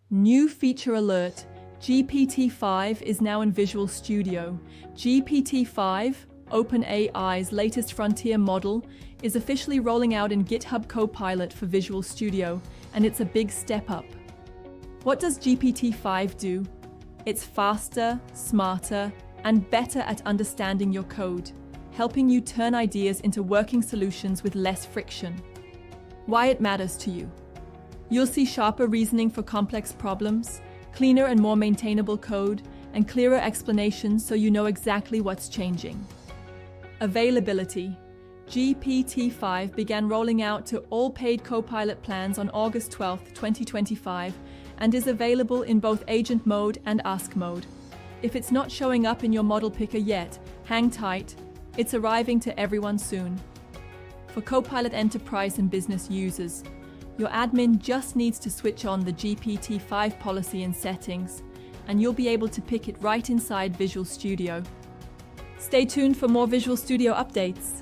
New feature alert. GPT-5 is now in Visual Studio. GPT-5, OpenAI's latest frontier model, is officially rolling out in GitHub Copilot for Visual Studio, and it's a big step up. What does GPT-5 do? It's faster, smarter, and better at understanding your code, helping you turn ideas into working solutions with less friction. Why it matters to you. You'll see sharper reasoning for complex problems, cleaner and more maintainable code, and clearer explanations so you know exactly what's changing. Availability. GPT-5 began rolling out to all paid Copilot plans on August 12, 2025, and is available in both Agent mode and Ask mode. If it's not showing up in your model picker yet, hang tight. It's arriving to everyone soon. For Copilot Enterprise and business users, your admin just needs to switch on the GPT-5 policy in settings, and you'll be able to pick it right inside Visual Studio. Stay tuned for more Visual Studio updates.